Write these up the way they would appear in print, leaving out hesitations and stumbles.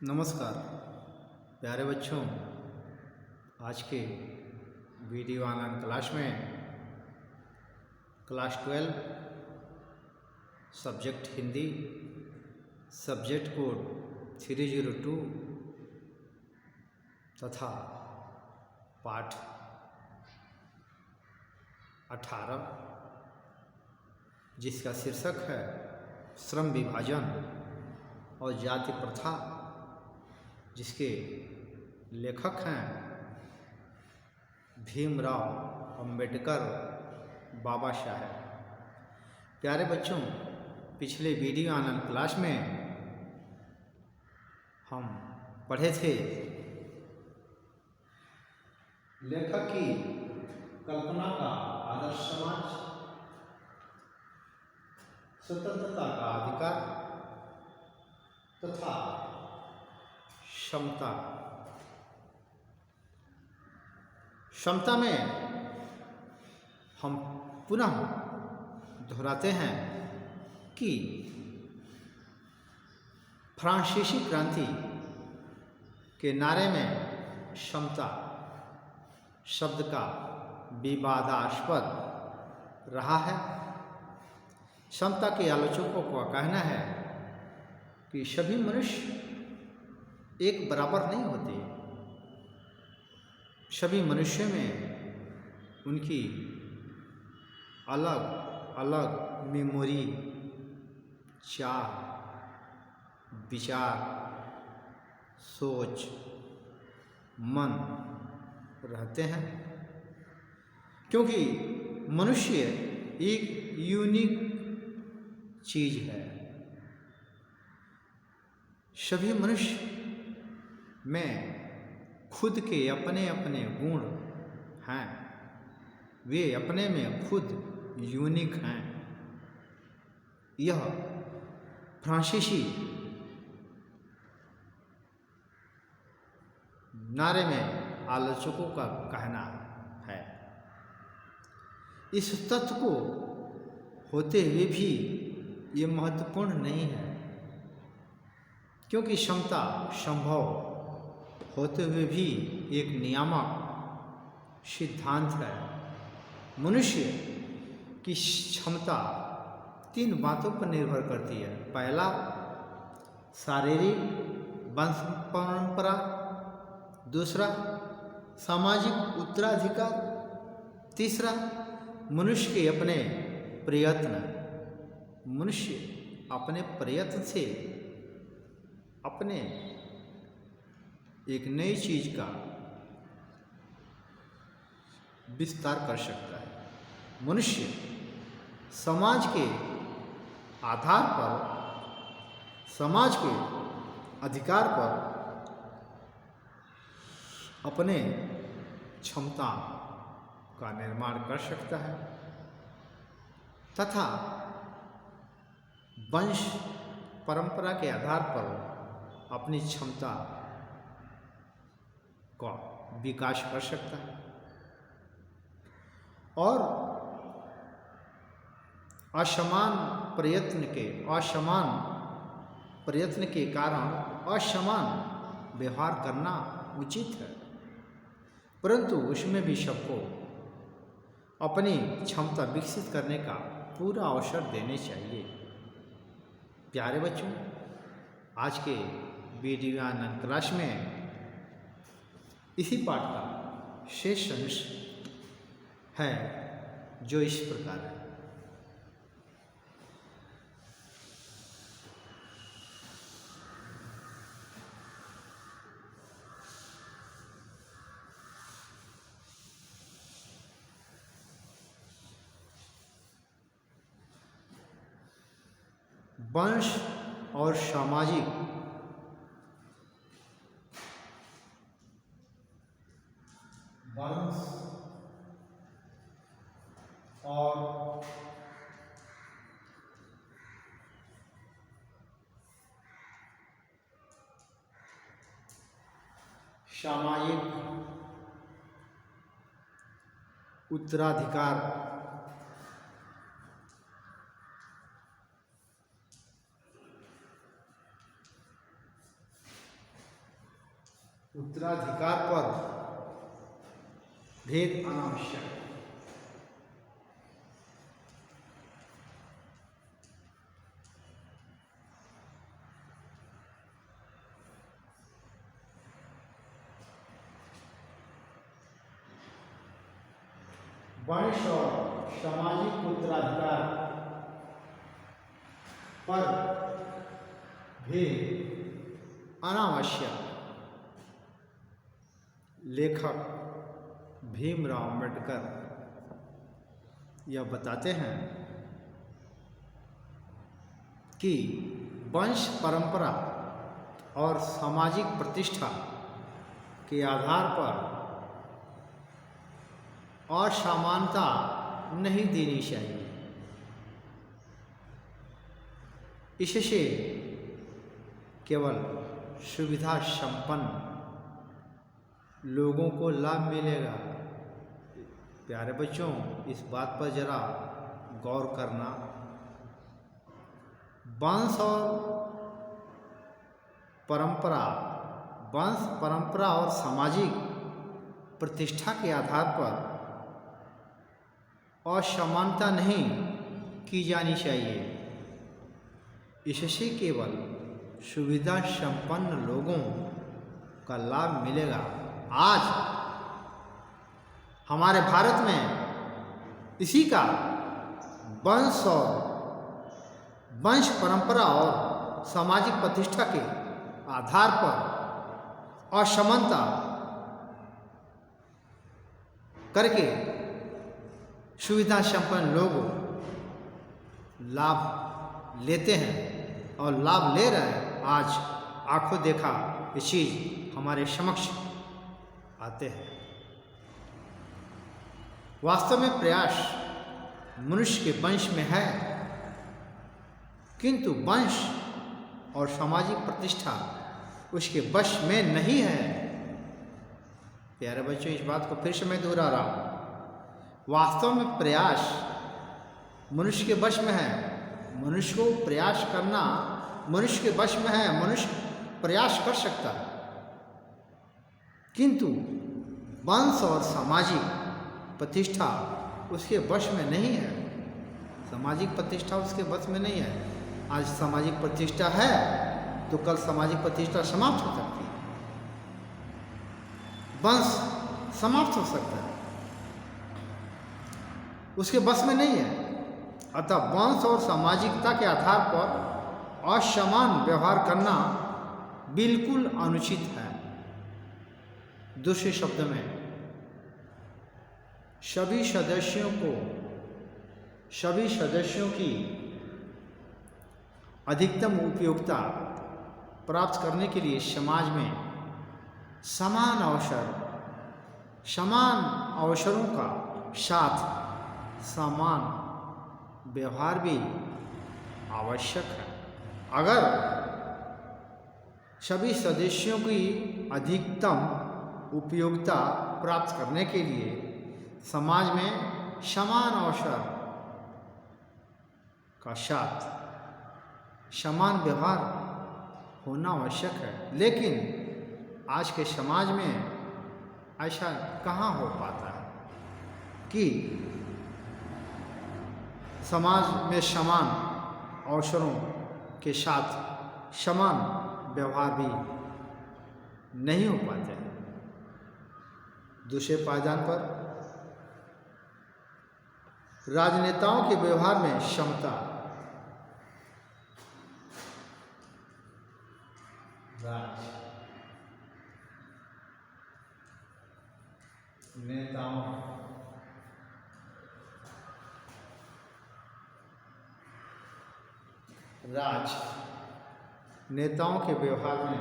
नमस्कार प्यारे बच्चों। आज के वीडियो ऑनलाइन क्लास में class 12 subject Hindi subject code 302 तथा पाठ 18 जिसका शीर्षक है श्रम विभाजन और जाति प्रथा, जिसके लेखक हैं भीमराव अंबेडकर बाबा साहेब। प्यारे बच्चों, पिछले वीडियो ऑनलाइन क्लास में हम पढ़े थे लेखक की कल्पना का आदर्श समाज, स्वतंत्रता का अधिकार तथा क्षमता में हम पुनः दोहराते हैं कि फ्रांसीसी क्रांति के नारे में क्षमता शब्द का विवादास्पद रहा है। क्षमता के आलोचकों का कहना है कि सभी मनुष्य एक बराबर नहीं होते। सभी मनुष्यों में उनकी अलग अलग मेमोरी, चाह, विचार, सोच, मन रहते हैं, क्योंकि मनुष्य एक यूनिक चीज है। सभी मनुष्य में खुद के अपने अपने गुण हैं, वे अपने में खुद यूनिक हैं। यह फ्रांसीसी नारे में आलोचकों का कहना है। इस तथ्य को होते हुए भी ये महत्वपूर्ण नहीं है, क्योंकि क्षमता संभव होते हुए भी एक नियामक सिद्धांत है। मनुष्य की क्षमता 3 बातों पर निर्भर करती है। पहला, शारीरिक वंश परंपरा। दूसरा, सामाजिक उत्तराधिकार। तीसरा, मनुष्य के अपने प्रयत्न। मनुष्य अपने प्रयत्न से अपने एक नई चीज का विस्तार कर सकता है। मनुष्य समाज के आधार पर, समाज के अधिकार पर अपने क्षमता का निर्माण कर सकता है तथा वंश परंपरा के आधार पर अपनी क्षमता का विकास कर सकता है। और असमान प्रयत्न के कारण असमान व्यवहार करना उचित है, परंतु उसमें भी सबको अपनी क्षमता विकसित करने का पूरा अवसर देने चाहिए। प्यारे बच्चों, आज के वीडियो ऑनलाइन क्लास में इसी पाठ का शेष अंश है, जो इस प्रकार है। वंश और सामाजिक वंश और सामाजिक उत्तराधिकार उत्तराधिकार पर भेद अनावश्यक। वंश और सामाजिक उत्तराधिकार पर भेद अनावश्यक। लेखक भीमराव अम्बेडकर यह बताते हैं कि वंश परंपरा और सामाजिक प्रतिष्ठा के आधार पर असमानता नहीं देनी चाहिए। इससे केवल सुविधा संपन्न लोगों को लाभ मिलेगा। प्यारे बच्चों, इस बात पर जरा गौर करना। वंश परंपरा और सामाजिक प्रतिष्ठा के आधार पर असमानता नहीं की जानी चाहिए। इससे केवल सुविधा संपन्न लोगों का लाभ मिलेगा। आज हमारे भारत में इसी का वंश परंपरा और सामाजिक प्रतिष्ठा के आधार पर असमानता करके सुविधा संपन्न लोग लाभ लेते हैं और लाभ ले रहे हैं। आज आंखों देखा ये चीज हमारे समक्ष आते हैं। वास्तव में प्रयास मनुष्य के वंश में है, किंतु वंश और सामाजिक प्रतिष्ठा उसके वश में नहीं है। प्यारे बच्चों, इस बात को फिर से मैं दोहरा रहा हूं। वास्तव में प्रयास मनुष्य के वश में है। मनुष्य को प्रयास करना मनुष्य के वश में है। मनुष्य प्रयास कर सकता है, किंतु वंश और सामाजिक प्रतिष्ठा उसके वश में नहीं है। सामाजिक प्रतिष्ठा उसके वश में नहीं है। आज सामाजिक प्रतिष्ठा है तो कल सामाजिक प्रतिष्ठा समाप्त हो सकती है। वंश समाप्त हो सकता है, उसके बस में नहीं है। अतः वंश और सामाजिकता के आधार पर असमान व्यवहार करना बिल्कुल अनुचित है। दूसरे शब्द में सभी सदस्यों की अधिकतम उपयोगिता प्राप्त करने के लिए समाज में समान अवसरों का साथ समान व्यवहार भी आवश्यक है। अगर सभी सदस्यों की अधिकतम उपयोगिता प्राप्त करने के लिए समाज में समान अवसर का साथ समान व्यवहार होना आवश्यक है, लेकिन आज के समाज में ऐसा कहाँ हो पाता है कि समाज में समान अवसरों के साथ समान व्यवहार भी नहीं हो पाते हैं। दूसरे पायदान पर राजनेताओं के व्यवहार में क्षमता। नेताओं के व्यवहार में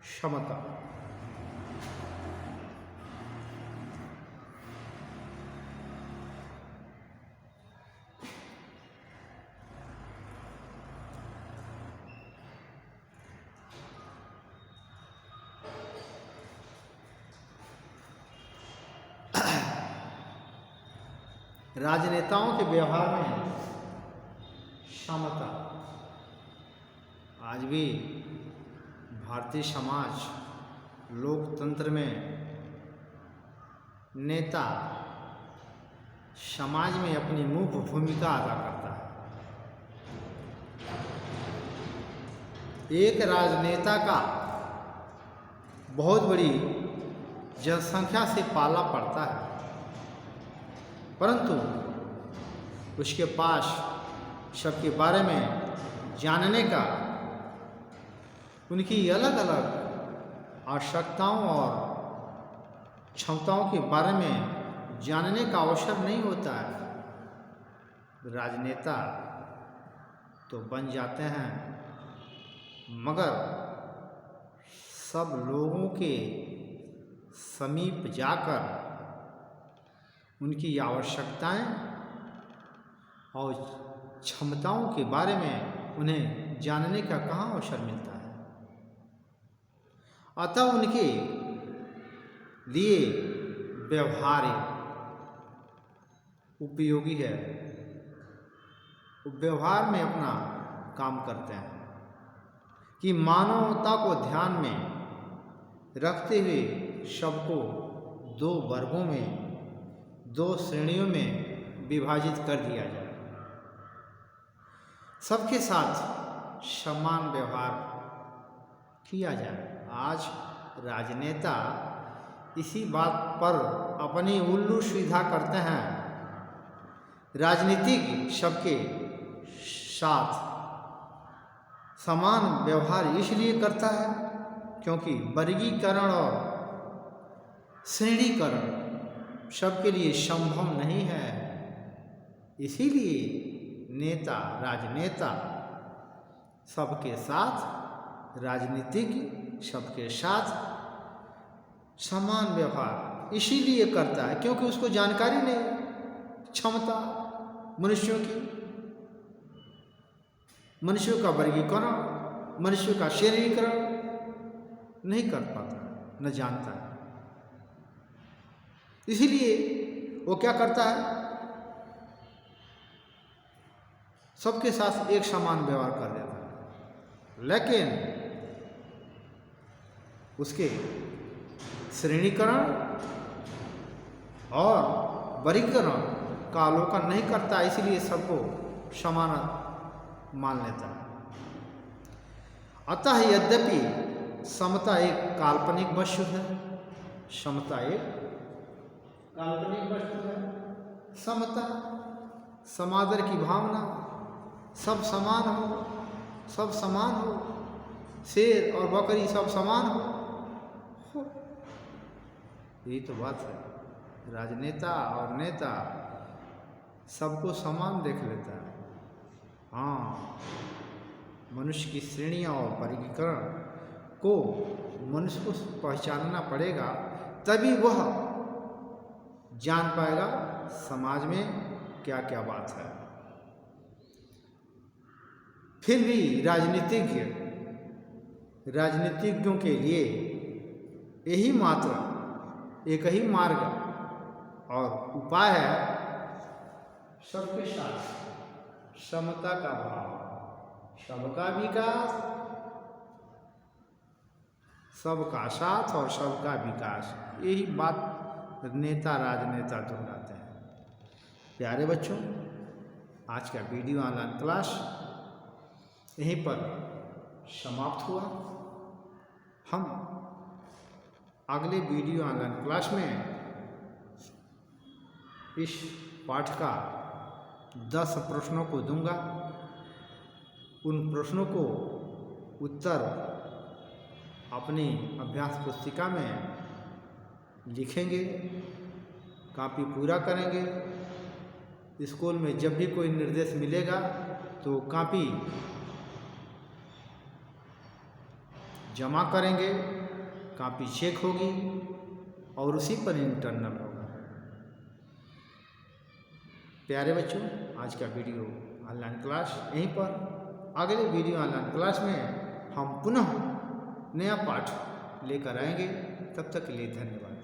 क्षमता। राजनेताओं के व्यवहार में समता। आज भी भारतीय समाज लोकतंत्र में नेता समाज में अपनी मुख्य भूमिका अदा करता है। एक राजनेता का बहुत बड़ी जनसंख्या से पाला पड़ता है, परंतु उसके पास सबके बारे में जानने का, उनकी अलग अलग आवश्यकताओं और क्षमताओं के बारे में जानने का अवसर नहीं होता है। राजनेता तो बन जाते हैं, मगर सब लोगों के समीप जाकर उनकी आवश्यकताएं और क्षमताओं के बारे में उन्हें जानने का कहाँ अवसर मिलता है। अतः उनके लिए व्यवहारिक उपयोगी है, व्यवहार में अपना काम करते हैं कि मानवता को ध्यान में रखते हुए सबको दो वर्गों में, दो श्रेणियों में विभाजित कर दिया जाए। सबके साथ समान व्यवहार किया जाए। आज राजनेता इसी बात पर अपनी उल्लू सीधा करते हैं। राजनीतिक सबके साथ समान व्यवहार इसलिए करता है क्योंकि वर्गीकरण और श्रेणीकरण सबके लिए संभव नहीं है। इसीलिए नेता, राजनेता सबके साथ, राजनीतिक सबके साथ समान व्यवहार इसीलिए करता है क्योंकि उसको जानकारी नहीं, क्षमता मनुष्यों की, मनुष्यों का वर्गीकरण, मनुष्यों का श्रेणीकरण नहीं कर पाता, न जानता है। इसीलिए वो क्या करता है, सबके साथ एक समान व्यवहार कर देता है, लेकिन उसके श्रेणीकरण और वर्गीकरण का अवलोकन नहीं करता, इसलिए सबको समान मान लेता है। अतः यद्यपि समता एक काल्पनिक वस्तु है, समता एक काल्पनिक वस्तु है, समता, समादर की भावना, सब समान हो, सब समान हो, शेर और बकरी सब समान हो, यही तो बात है। राजनेता और नेता सबको समान देख लेता है। हाँ, मनुष्य की श्रेणियाँ और वर्गीकरण को मनुष्य को पहचानना पड़ेगा, तभी वह जान पाएगा समाज में क्या क्या बात है। फिर भी राजनीतिज्ञों के लिए यही मात्र एक ही मार्ग और उपाय है, सबके साथ समता का भाव, सबका विकास, सबका साथ और सबका विकास, यही बात नेता, राजनेता दोहराते हैं। प्यारे बच्चों, आज का वीडियो ऑनलाइन क्लास यहीं पर समाप्त हुआ। हम अगले वीडियो ऑनलाइन क्लास में इस पाठ का 10 प्रश्नों को दूंगा। उन प्रश्नों को उत्तर अपनी अभ्यास पुस्तिका में लिखेंगे, कॉपी पूरा करेंगे। स्कूल में जब भी कोई निर्देश मिलेगा तो कॉपी जमा करेंगे, कॉपी चेक होगी और उसी पर इंटरनल होगा। प्यारे बच्चों, आज का वीडियो ऑनलाइन क्लास यहीं पर। अगले वीडियो ऑनलाइन क्लास में हम पुनः नया पाठ लेकर आएंगे। तब तक के लिए धन्यवाद।